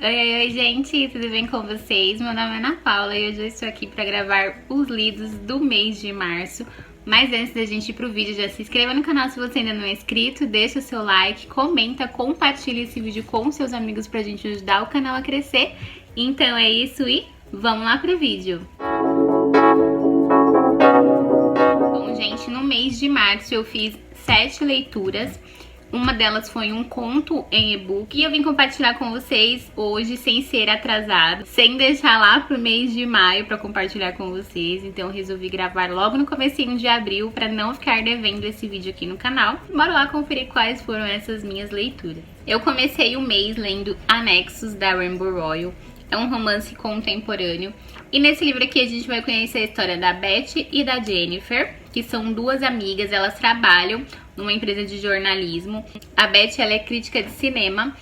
Oi, gente, tudo bem com vocês? Meu nome é Ana Paula e hoje eu estou aqui para gravar os lidos do mês de março. Mas antes da gente ir pro vídeo, já se inscreva no canal se você ainda não é inscrito, deixa o seu like, comenta, compartilha esse vídeo com seus amigos pra gente ajudar o canal a crescer. Então é isso e vamos lá pro vídeo! Bom, gente, no mês de março eu fiz 7 leituras. Uma delas foi um conto em e-book e eu vim compartilhar com vocês hoje sem ser atrasado, sem deixar lá pro mês de maio pra compartilhar com vocês. Então eu resolvi gravar logo no comecinho de abril pra não ficar devendo esse vídeo aqui no canal. Bora lá conferir quais foram essas minhas leituras. Eu comecei o mês lendo Anexos, da Rainbow Rowell. É um romance contemporâneo. E nesse livro aqui a gente vai conhecer a história da Beth e da Jennifer, que são duas amigas. Elas trabalham numa empresa de jornalismo. A Beth, ela é crítica de cinema.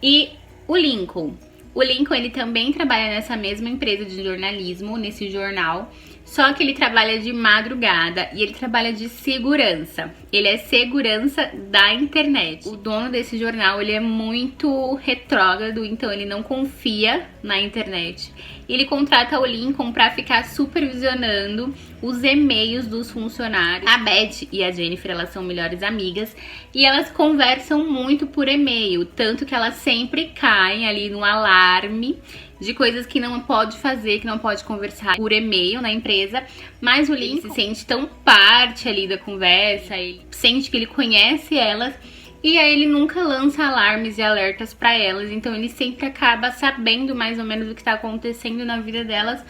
E o Lincoln. O Lincoln, ele também trabalha nessa mesma empresa de jornalismo, nesse jornal. Só que ele trabalha de madrugada e ele trabalha de segurança. Ele é segurança da internet. O dono desse jornal, ele é muito retrógrado, então ele não confia na internet. Ele contrata o Lincoln pra ficar supervisionando os e-mails dos funcionários. A Beth e a Jennifer, elas são melhores amigas e elas conversam muito por e-mail, tanto que elas sempre caem ali no alarme de coisas que não pode fazer, que não pode conversar por e-mail na empresa. Mas o Lincoln se sente tão parte ali da conversa, ele sente que ele conhece elas. E aí ele nunca lança alarmes e alertas pra elas, então ele sempre acaba sabendo mais ou menos o que tá acontecendo na vida delas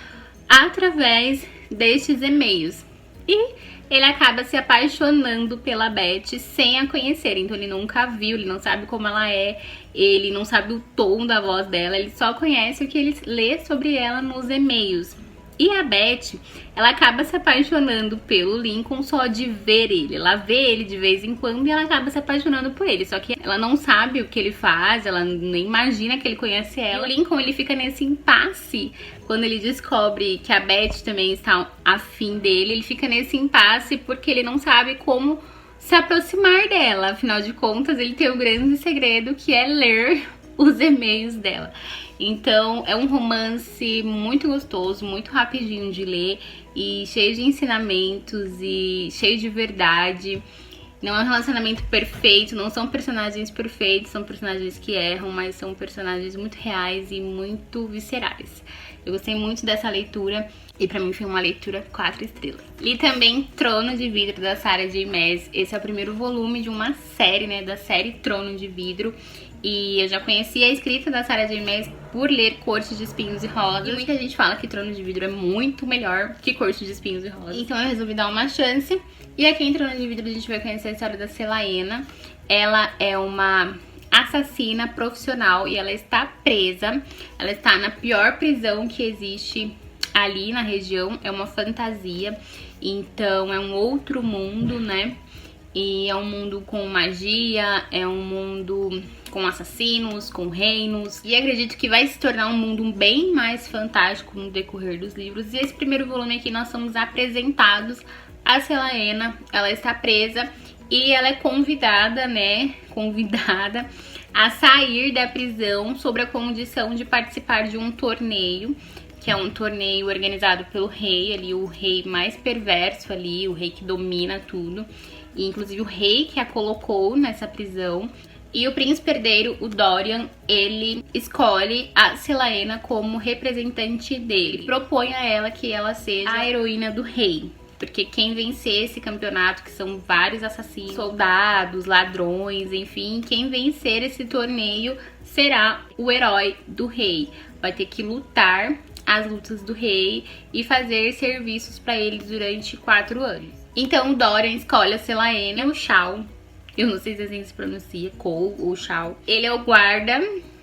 através destes e-mails. E ele acaba se apaixonando pela Beth sem a conhecer, então ele nunca viu, ele não sabe como ela é, ele não sabe o tom da voz dela, ele só conhece o que ele lê sobre ela nos e-mails. E a Beth, ela acaba se apaixonando pelo Lincoln só de ver ele. Ela vê ele de vez em quando e ela acaba se apaixonando por ele. Só que ela não sabe o que ele faz, ela nem imagina que ele conhece ela. E o Lincoln, ele fica nesse impasse quando ele descobre que a Beth também está afim dele. Ele fica nesse impasse porque ele não sabe como se aproximar dela. Afinal de contas, ele tem o grande segredo que é ler os e-mails dela. Então é um romance muito gostoso, muito rapidinho de ler e cheio de ensinamentos e cheio de verdade. Não é um relacionamento perfeito, não são personagens perfeitos, são personagens que erram, mas são personagens muito reais e muito viscerais. Eu gostei muito dessa leitura e pra mim foi uma leitura 4 estrelas. Li também Trono de Vidro, da Sarah J. Maas. Esse é o primeiro volume de uma série, né, da série Trono de Vidro. E eu já conhecia a escrita da Sarah J. Maas por ler Corte de Espinhos e Rosas. E muita gente fala que Trono de Vidro é muito melhor que Corte de Espinhos e Rosas. Então eu resolvi dar uma chance. E aqui em Trono de Vidro a gente vai conhecer a história da Celaena. Ela é uma assassina profissional e ela está presa. Ela está na pior prisão que existe ali na região. É uma fantasia, então é um outro mundo, né? E é um mundo com magia, é um mundo com assassinos, com reinos. E acredito que vai se tornar um mundo bem mais fantástico no decorrer dos livros. E esse primeiro volume aqui nós somos apresentados a Celaena. Ela está presa e ela é convidada, né? Convidada a sair da prisão sob a condição de participar de um torneio, que é um torneio organizado pelo rei ali, o rei mais perverso ali, o rei que domina tudo. E inclusive o rei que a colocou nessa prisão. E o príncipe herdeiro, o Dorian, ele escolhe a Celaena como representante dele. Propõe a ela que ela seja a heroína do rei. Porque quem vencer esse campeonato, que são vários assassinos, soldados, ladrões, enfim, quem vencer esse torneio será o herói do rei. Vai ter que lutar as lutas do rei e fazer serviços para ele durante 4 anos. Então o Dorian escolhe a Celaena, o Shao, eu não sei se assim se pronuncia, Cole ou Shao. Ele é o guarda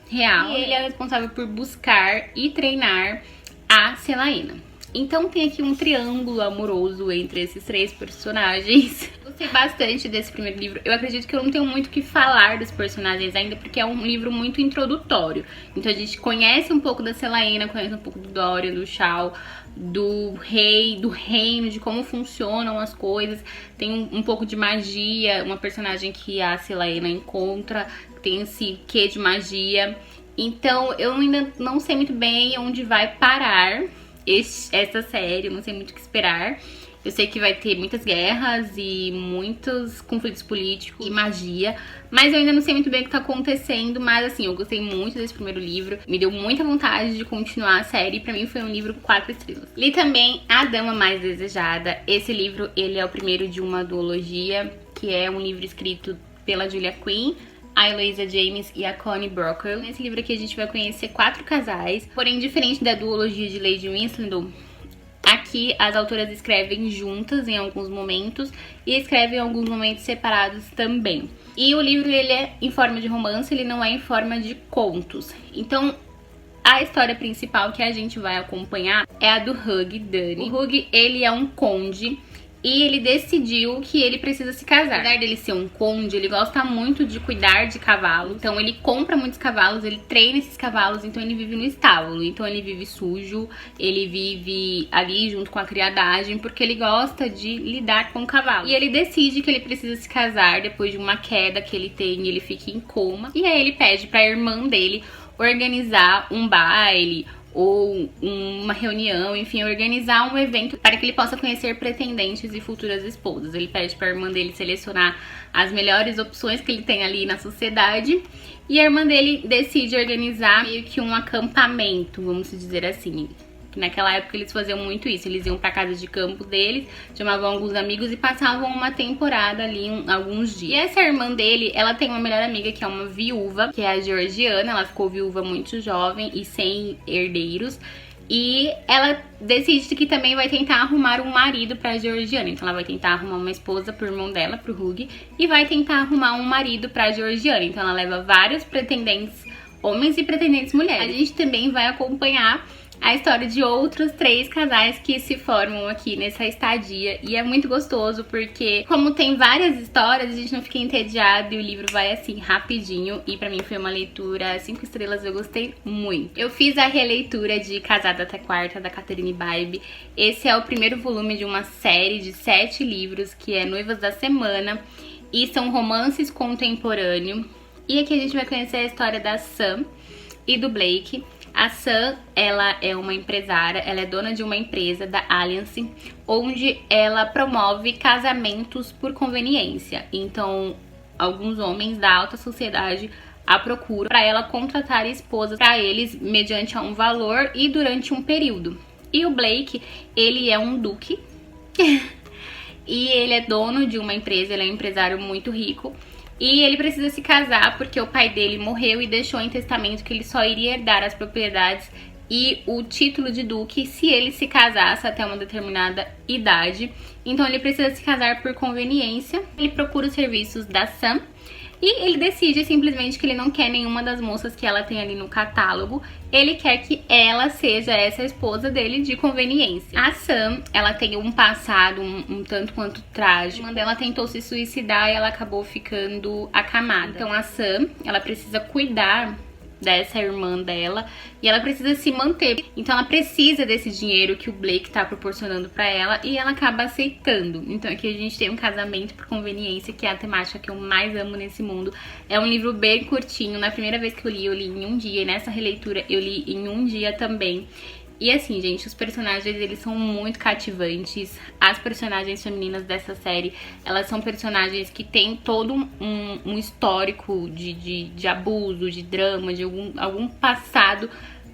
real e ele é responsável por buscar e treinar a Celaena. Então tem aqui um triângulo amoroso entre esses 3 personagens. Gostei bastante desse primeiro livro. Eu acredito que eu não tenho muito o que falar dos personagens ainda, porque é um livro muito introdutório. Então a gente conhece um pouco da Celaena, conhece um pouco do Dorian, do Shao, do rei, do reino, de como funcionam as coisas. Tem um pouco de magia, uma personagem que a Celaena encontra, tem esse quê de magia. Então eu ainda não sei muito bem onde vai parar essa série, eu não sei muito o que esperar. Eu sei que vai ter muitas guerras e muitos conflitos políticos e magia, mas eu ainda não sei muito bem o que tá acontecendo. Mas assim, eu gostei muito desse primeiro livro, me deu muita vontade de continuar a série. Pra mim foi um livro com 4 estrelas. Li também A Dama Mais Desejada. Esse livro, ele é o primeiro de uma duologia, que é um livro escrito pela Julia Quinn, a Eloisa James e a Connie Brockle. Nesse livro aqui a gente vai conhecer 4 casais, porém diferente da duologia de Lady Whistledown, aqui as autoras escrevem juntas em alguns momentos e escrevem em alguns momentos separados também. E o livro, ele é em forma de romance, ele não é em forma de contos. Então a história principal que a gente vai acompanhar é a do Hugh Dunny. O Hugh, ele é um conde e ele decidiu que ele precisa se casar. Apesar dele ser um conde, ele gosta muito de cuidar de cavalos. Então ele compra muitos cavalos, ele treina esses cavalos, então ele vive no estábulo. Então ele vive sujo, ele vive ali junto com a criadagem, porque ele gosta de lidar com o cavalo. E ele decide que ele precisa se casar depois de uma queda que ele tem, ele fica em coma. E aí ele pede pra irmã dele organizar um baile ou uma reunião, enfim, organizar um evento para que ele possa conhecer pretendentes e futuras esposas. Ele pede para a irmã dele selecionar as melhores opções que ele tem ali na sociedade, e a irmã dele decide organizar meio que um acampamento, vamos dizer assim. Naquela época eles faziam muito isso, eles iam pra casa de campo deles, chamavam alguns amigos e passavam uma temporada ali, alguns dias. E essa irmã dele, ela tem uma melhor amiga que é uma viúva, que é a Georgiana. Ela ficou viúva muito jovem e sem herdeiros. E ela decide que também vai tentar arrumar um marido pra Georgiana. Então ela vai tentar arrumar uma esposa pro irmão dela, pro Hugh, e vai tentar arrumar um marido pra Georgiana. Então ela leva vários pretendentes homens e pretendentes mulheres. A gente também vai acompanhar a história de outros 3 casais que se formam aqui nessa estadia. E é muito gostoso porque, como tem várias histórias, a gente não fica entediado e o livro vai assim rapidinho. E pra mim foi uma leitura 5 estrelas, eu gostei muito. Eu fiz a releitura de Casada Até Quarta, da Catherine Bybee. Esse é o primeiro volume de uma série de 7 livros, que é Noivas da Semana, e são romances contemporâneos. E aqui a gente vai conhecer a história da Sam e do Blake. A Sam, ela é uma empresária, ela é dona de uma empresa da Alliance, onde ela promove casamentos por conveniência. Então, alguns homens da alta sociedade a procuram para ela contratar esposas para eles mediante um valor e durante um período. E o Blake, ele é um duque e ele é dono de uma empresa, ele é um empresário muito rico. E ele precisa se casar porque o pai dele morreu e deixou em testamento que ele só iria herdar as propriedades e o título de duque se ele se casasse até uma determinada idade. Então ele precisa se casar por conveniência. Ele procura os serviços da Sam e ele decide simplesmente que ele não quer nenhuma das moças que ela tem ali no catálogo. Ele quer que ela seja essa esposa dele de conveniência. A Sam, ela tem um passado um tanto quanto trágico. A irmã dela tentou se suicidar e ela acabou ficando acamada. Então a Sam, ela precisa cuidar dessa irmã dela e ela precisa se manter. Então ela precisa desse dinheiro que o Blake tá proporcionando pra ela e ela acaba aceitando. Então aqui a gente tem um casamento por conveniência, que é a temática que eu mais amo nesse mundo. É um livro bem curtinho. Na primeira vez que eu li em um dia, e nessa releitura eu li em um dia também. E assim, gente, os personagens, eles são muito cativantes. As personagens femininas dessa série, elas são personagens que têm todo um histórico de abuso, de drama, de algum passado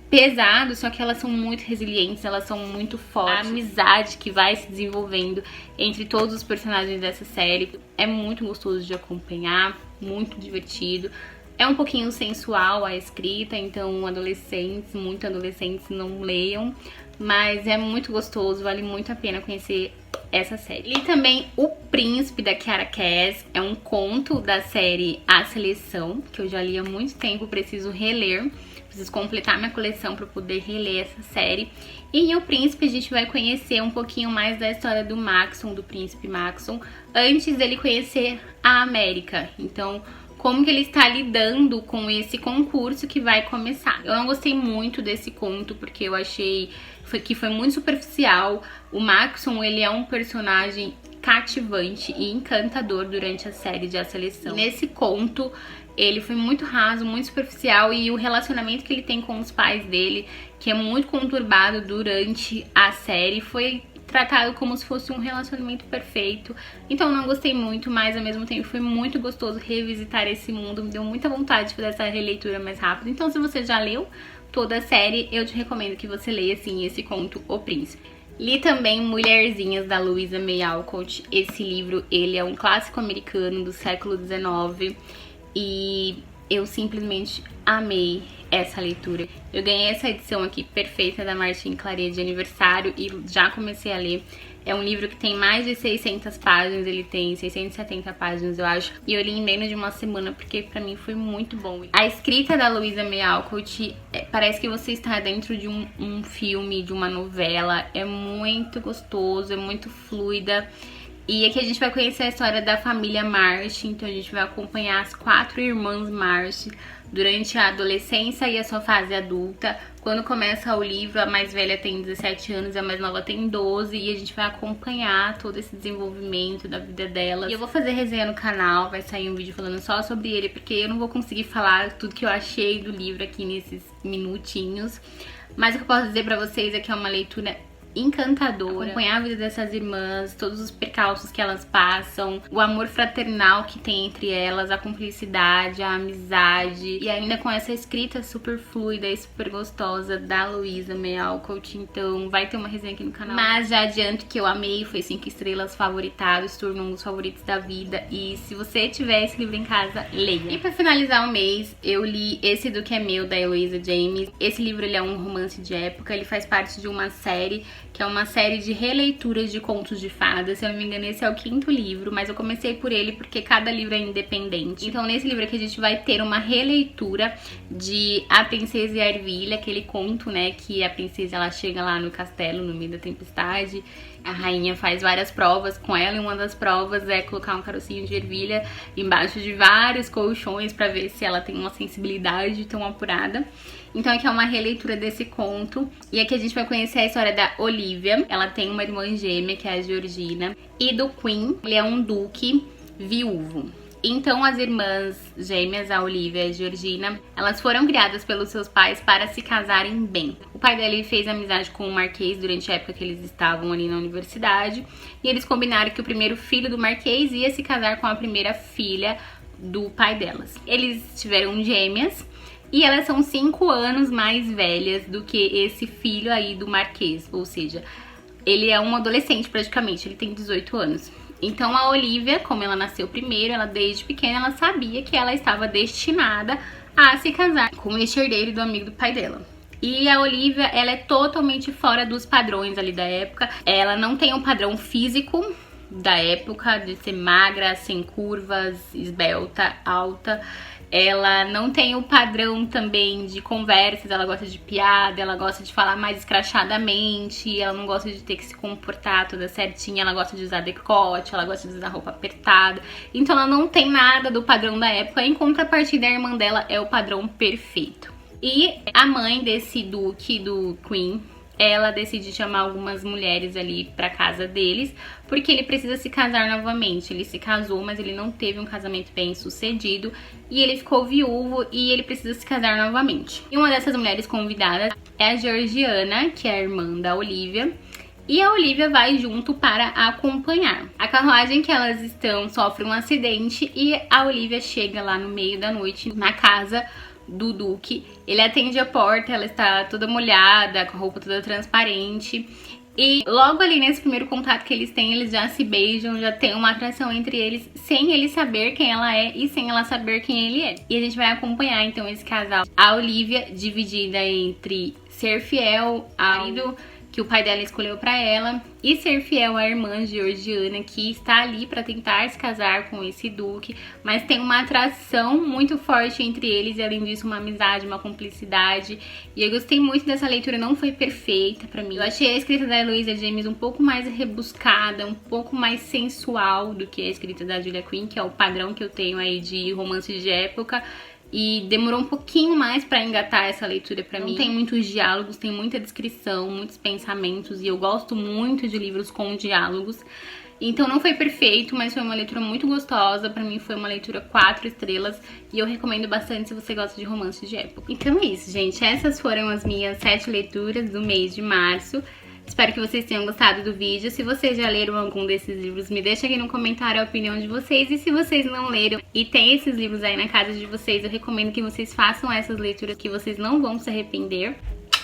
pesado, só que elas são muito resilientes, elas são muito fortes. A amizade que vai se desenvolvendo entre todos os personagens dessa série é muito gostoso de acompanhar, muito divertido. É um pouquinho sensual a escrita, então adolescentes, muito adolescentes, não leiam. Mas é muito gostoso, vale muito a pena conhecer essa série. E também O Príncipe, da Kiara Cass, é um conto da série A Seleção, que eu já li há muito tempo, preciso reler. Preciso completar minha coleção para poder reler essa série. E em O Príncipe a gente vai conhecer um pouquinho mais da história do Maxon, do príncipe Maxon, antes dele conhecer a América. Então, como que ele está lidando com esse concurso que vai começar. Eu não gostei muito desse conto, porque eu achei que foi muito superficial. O Maxon, ele é um personagem cativante e encantador durante a série de A Seleção. Nesse conto, ele foi muito raso, muito superficial, e o relacionamento que ele tem com os pais dele, que é muito conturbado durante a série, foi tratado como se fosse um relacionamento perfeito. Então eu não gostei muito, mas ao mesmo tempo foi muito gostoso revisitar esse mundo. Me deu muita vontade de fazer essa releitura mais rápido. Então se você já leu toda a série, eu te recomendo que você leia sim esse conto, O Príncipe. Li também Mulherzinhas, da Louisa May Alcott. Esse livro, ele é um clássico americano do século XIX e eu simplesmente amei essa leitura. Eu ganhei essa edição aqui perfeita da Martin Claret de aniversário e já comecei a ler. É um livro que tem mais de 600 páginas, ele tem 670 páginas, eu acho. E eu li em menos de uma semana, porque pra mim foi muito bom. A escrita da Louisa May Alcott, parece que você está dentro de um filme, de uma novela. É muito gostoso, é muito fluida. E aqui a gente vai conhecer a história da família March, então a gente vai acompanhar as 4 irmãs March durante a adolescência e a sua fase adulta. Quando começa o livro, a mais velha tem 17 anos, a mais nova tem 12, e a gente vai acompanhar todo esse desenvolvimento da vida delas. E eu vou fazer resenha no canal, vai sair um vídeo falando só sobre ele, porque eu não vou conseguir falar tudo que eu achei do livro aqui nesses minutinhos. Mas o que eu posso dizer pra vocês é que é uma leitura encantadora, acompanhar a vida dessas irmãs, todos os percalços que elas passam, o amor fraternal que tem entre elas, a cumplicidade, a amizade, e ainda com essa escrita super fluida e super gostosa da Louisa May Alcott. Então vai ter uma resenha aqui no canal. Mas já adianto que eu amei, foi 5 estrelas, favoritado, se tornou um dos favoritos da vida, e se você tiver esse livro em casa, leia. E pra finalizar o mês, eu li Esse Do Que É Meu, da Eloisa James. Esse livro, ele é um romance de época, ele faz parte de uma série que é uma série de releituras de contos de fadas. Se eu não me engano, esse é o 5º livro, mas eu comecei por ele porque cada livro é independente. Então nesse livro aqui a gente vai ter uma releitura de A Princesa e a Ervilha, aquele conto, né, que a princesa ela chega lá no castelo no meio da tempestade, a rainha faz várias provas com ela, e uma das provas é colocar um carocinho de ervilha embaixo de vários colchões pra ver se ela tem uma sensibilidade tão apurada. Então aqui é uma releitura desse conto. E aqui a gente vai conhecer a história da Olivia. Ela tem uma irmã gêmea, que é a Georgina. E do Queen, ele é um duque viúvo. Então as irmãs gêmeas, a Olivia e a Georgina, elas foram criadas pelos seus pais para se casarem bem. O pai dela fez amizade com o Marquês durante a época que eles estavam ali na universidade. E eles combinaram que o primeiro filho do Marquês ia se casar com a primeira filha do pai delas. Eles tiveram gêmeas. E elas são 5 anos mais velhas do que esse filho aí do Marquês. Ou seja, ele é um adolescente praticamente, ele tem 18 anos. Então a Olivia, como ela nasceu primeiro, ela desde pequena, ela sabia que ela estava destinada a se casar com este herdeiro do amigo do pai dela. E a Olivia, ela é totalmente fora dos padrões ali da época. Ela não tem um padrão físico da época, de ser magra, sem curvas, esbelta, alta. Ela não tem o padrão também de conversas, ela gosta de piada, ela gosta de falar mais escrachadamente, ela não gosta de ter que se comportar toda certinha, ela gosta de usar decote, ela gosta de usar roupa apertada. Então ela não tem nada do padrão da época, em contrapartida a irmã dela é o padrão perfeito. E a mãe desse duque, do Queen, ela decide chamar algumas mulheres ali pra casa deles, porque ele precisa se casar novamente. Ele se casou, mas ele não teve um casamento bem sucedido, e ele ficou viúvo e ele precisa se casar novamente. E uma dessas mulheres convidadas é a Georgiana, que é a irmã da Olivia, e a Olivia vai junto para acompanhar. A carruagem que elas estão sofre um acidente e a Olivia chega lá no meio da noite na casa do Duque. Ele atende a porta, ela está toda molhada, com a roupa toda transparente. E logo ali nesse primeiro contato que eles têm, eles já se beijam, já tem uma atração entre eles, sem ele saber quem ela é e sem ela saber quem ele é. E a gente vai acompanhar então esse casal. A Olivia dividida entre ser fiel ao marido que o pai dela escolheu pra ela e ser fiel à irmã Georgiana, que está ali pra tentar se casar com esse duque, mas tem uma atração muito forte entre eles e além disso uma amizade, uma cumplicidade. E eu gostei muito dessa leitura, não foi perfeita pra mim. Eu achei a escrita da Eloisa James um pouco mais rebuscada, um pouco mais sensual do que a escrita da Julia Quinn, que é o padrão que eu tenho aí de romances de época. E demorou um pouquinho mais pra engatar essa leitura pra mim. Tem muitos diálogos, tem muita descrição, muitos pensamentos. E eu gosto muito de livros com diálogos. Então não foi perfeito, mas foi uma leitura muito gostosa. Pra mim foi uma leitura 4 estrelas e eu recomendo bastante se você gosta de romance de época. Então é isso, gente. Essas foram as minhas 7 leituras do mês de março. Espero que vocês tenham gostado do vídeo. Se vocês já leram algum desses livros, me deixa aqui no comentário a opinião de vocês. E se vocês não leram e tem esses livros aí na casa de vocês, eu recomendo que vocês façam essas leituras, que vocês não vão se arrepender.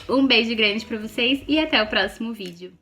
Um beijo grande pra vocês e até o próximo vídeo.